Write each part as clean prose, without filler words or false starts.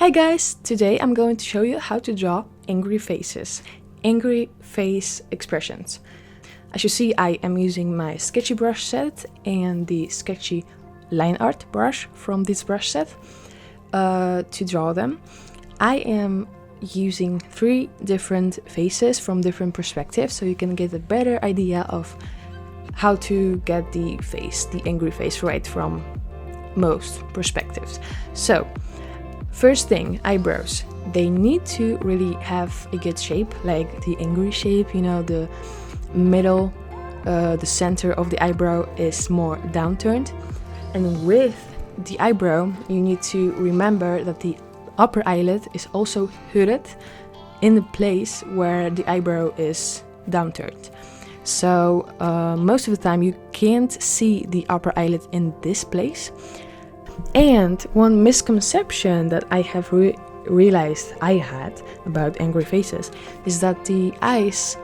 Hi guys! Today I'm going to show you how to draw angry faces, angry face expressions. As you see, I am using my Sketchy Brush Set and the Sketchy line art brush from this brush set to draw them. I am using 3 different faces from different perspectives, so you can get a better idea of how to get the angry face right from most perspectives. So, first thing, eyebrows. They need to really have a good shape, like the angry shape, you know, the middle, the center of the eyebrow is more downturned. And with the eyebrow, you need to remember that the upper eyelid is also hooded in the place where the eyebrow is downturned. So most of the time you can't see the upper eyelid in this place. And one misconception that I have realized I had about angry faces is that the eyes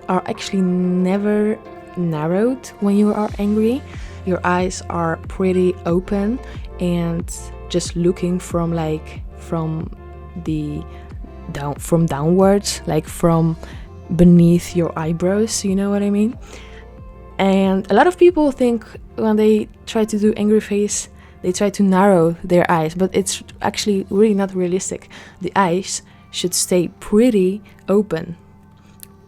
are actually never narrowed when you are angry. Your eyes are pretty open and just looking from downwards, like from beneath your eyebrows, you know what I mean? And a lot of people think when they try to do angry face, they try to narrow their eyes, but it's actually really not realistic. The eyes should stay pretty open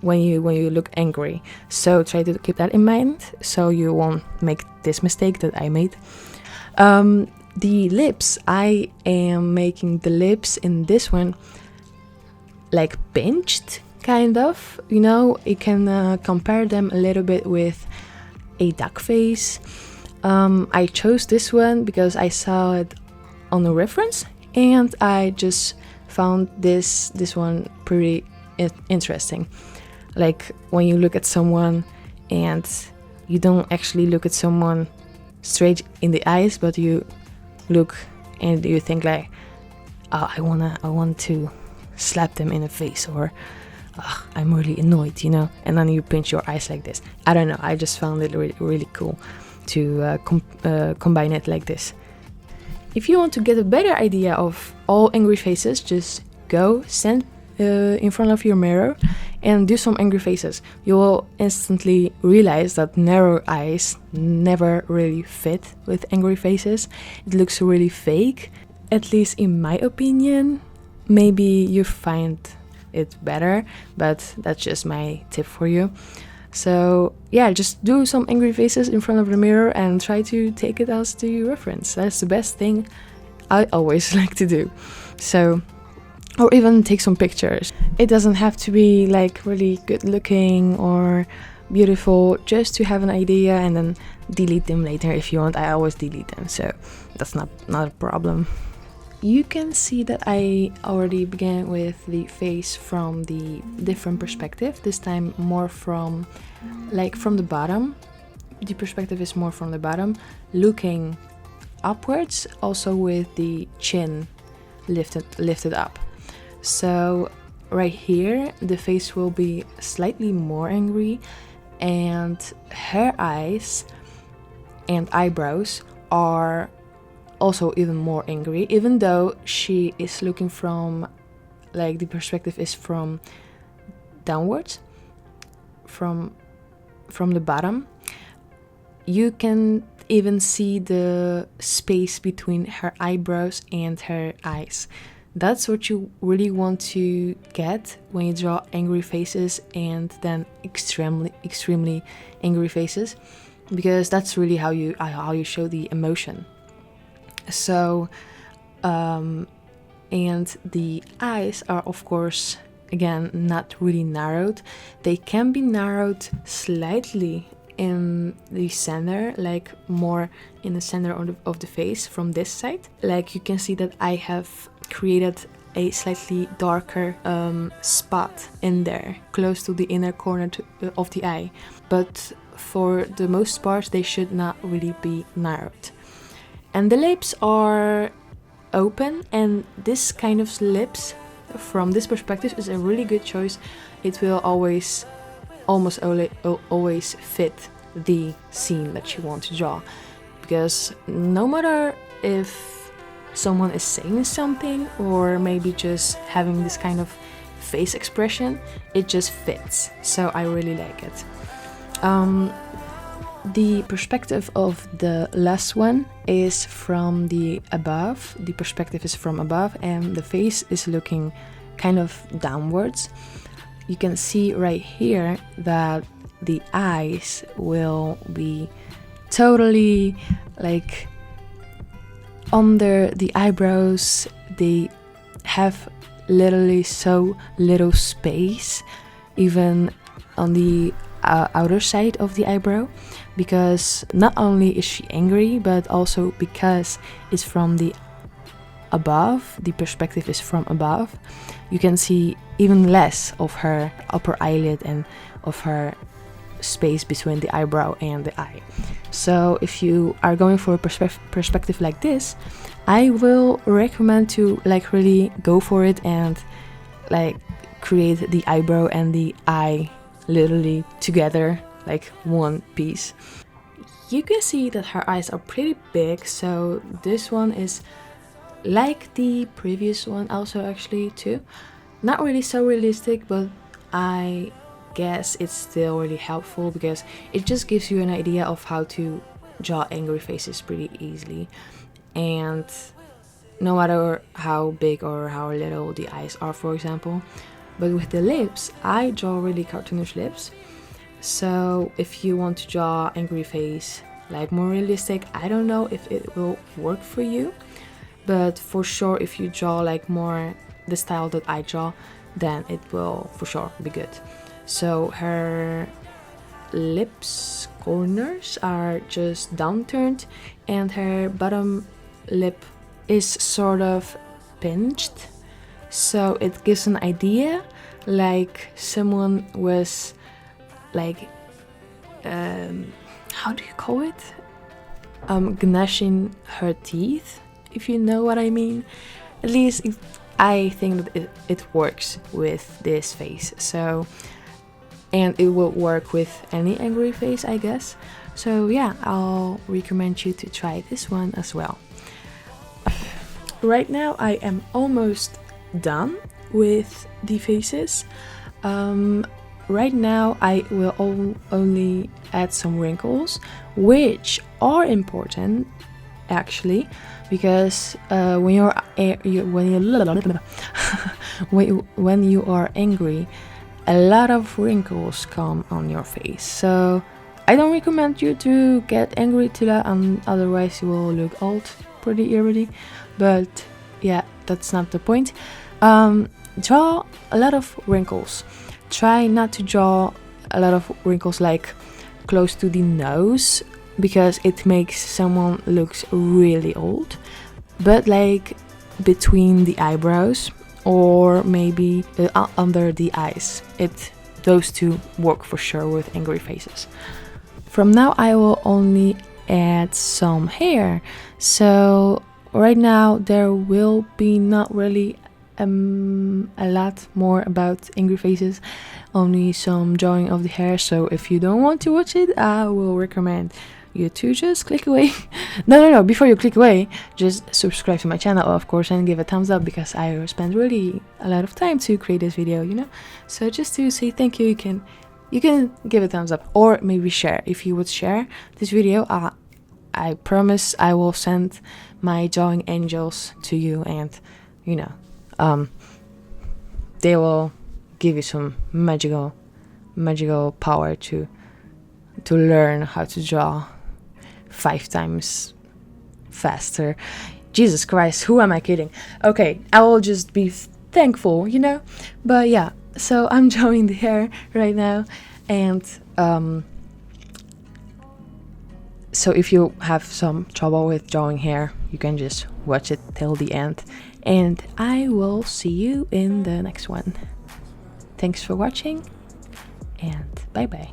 when you look angry. So try to keep that in mind so you won't make this mistake that I made. The lips, I am making the lips in this one like pinched, kind of. You know, you can compare them a little bit with a duck face. I chose this one because I saw it on a reference and I just found this one pretty interesting. Like when you look at someone and you don't actually look at someone straight in the eyes, but you look and you think like, oh, I want to slap them in the face, or oh, I'm really annoyed, you know, and then you pinch your eyes like this. I don't know, I just found it really cool to combine it like this. If you want to get a better idea of all angry faces, just go stand in front of your mirror and do some angry faces. You will instantly realize that narrow eyes never really fit with angry faces. It looks really fake, at least in my opinion. Maybe you find it better, but that's just my tip for you. So yeah, just do some angry faces in front of the mirror and try to take it as the reference. That's the best thing I always like to do. So, or even take some pictures. It doesn't have to be like really good looking or beautiful, just to have an idea and then delete them later if you want. I always delete them, so that's not a problem. You can see that I already began with the face from the different perspective, this time more from the bottom. The perspective is more from the bottom, looking upwards, also with the chin lifted up. So right here, the face will be slightly more angry, and her eyes and eyebrows are also even more angry, even though she is looking from, like, the perspective is from downwards, from the bottom. You can even see the space between her eyebrows and her eyes. That's what you really want to get when you draw angry faces and then extremely angry faces, because that's really how you show the emotion. So, and the eyes are, of course, again, not really narrowed. They can be narrowed slightly in the center, like more in the center of the face from this side. Like you can see that I have created a slightly darker spot in there, close to the inner corner of the eye. But for the most part, they should not really be narrowed. And the lips are open, and this kind of lips from this perspective is a really good choice. It will almost always fit the scene that you want to draw, because no matter if someone is saying something, or maybe just having this kind of face expression, it just fits. So I really like it. The perspective of the last one is from the above. The perspective is from above, and the face is looking kind of downwards. You can see right here that the eyes will be totally like under the eyebrows. They have literally so little space, even on the outer side of the eyebrow, because not only is she angry, but also because it's from the above, the perspective is from above, you can see even less of her upper eyelid and of her space between the eyebrow and the eye. So if you are going for a perspective like this, I will recommend to like really go for it and like create the eyebrow and the eye literally together, like one piece. You can see that her eyes are pretty big, so this one is like the previous one also actually too. Not really so realistic, but I guess it's still really helpful because it just gives you an idea of how to draw angry faces pretty easily. And no matter how big or how little the eyes are, for example. But with the lips, I draw really cartoonish lips. So if you want to draw angry face like more realistic, I don't know if it will work for you. But for sure, if you draw like more the style that I draw, then it will for sure be good. So her lips corners are just downturned, and her bottom lip is sort of pinched. So it gives an idea like someone was like, how do you call it? Gnashing her teeth, if you know what I mean. At least I think that it works with this face. So, and it will work with any angry face, I guess. So yeah, I'll recommend you to try this one as well. Right now I am almost done with the faces. Right now I will only add some wrinkles, which are important actually, because when you are angry, a lot of wrinkles come on your face. So I don't recommend you to get angry to that, and otherwise you will look old pretty early. But yeah, that's not the point. Draw a lot of wrinkles. Try not to draw a lot of wrinkles like close to the nose, because it makes someone looks really old. But like between the eyebrows, or maybe under the eyes, those two work for sure with angry faces. From now I will only add some hair. So right now there will be not really a lot more about angry faces, only some drawing of the hair. So if you don't want to watch it, I will recommend you to just click away. No, before you click away, just subscribe to my channel, of course, and give a thumbs up, because I spent really a lot of time to create this video, you know. So just to say thank you, you can give a thumbs up, or maybe share. If you would share this video, I promise I will send my drawing angels to you, and you know, they will give you some magical power to learn how to draw 5 times faster. Jesus Christ, who am I kidding? Okay, I will just be thankful, you know. But yeah, so I'm drawing the hair right now, and so if you have some trouble with drawing hair, you can just watch it till the end, and I will see you in the next one. Thanks for watching, and bye bye.